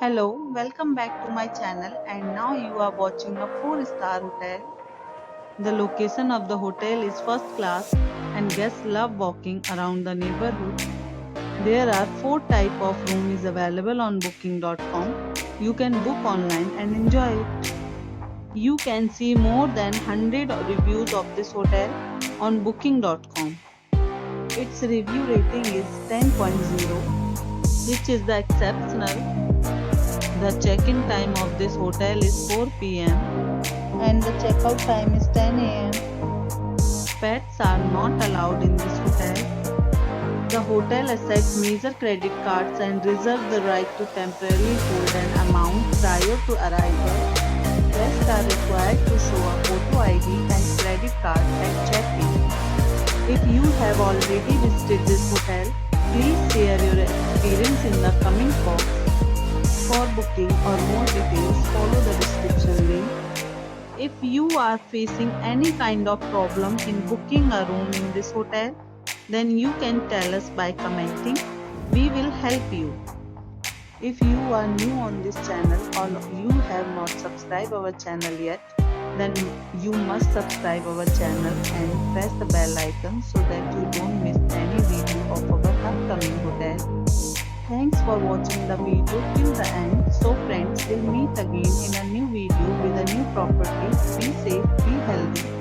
Hello, welcome back to my channel and now you are watching a 4-star hotel. The location of the hotel is first class and guests love walking around the neighborhood. There are 4 types of rooms available on booking.com. You can book online and enjoy it. You can see more than 100 reviews of this hotel on booking.com. Its review rating is 10.0, which is the exceptional. The check-in time of this hotel is 4 p.m. and the checkout time is 10 a.m. Pets are not allowed in this hotel. The hotel accepts major credit cards and reserves the right to temporarily hold an amount prior to arrival. Guests are required to show a photo ID and credit card at check-in. If you have already visited this hotel, please share your experience in the comment box. For booking or more details, follow the description link. If you are facing any kind of problem in booking a room in this hotel, then you can tell us by commenting. We will help you. If you are new on this channel or you have not subscribed our channel yet, then you must subscribe our channel and press the bell icon so that you don't miss any video of our upcoming hotel. Thanks for watching the video till the end. So friends, we'll meet again in a new video with a new property. Be safe, be healthy.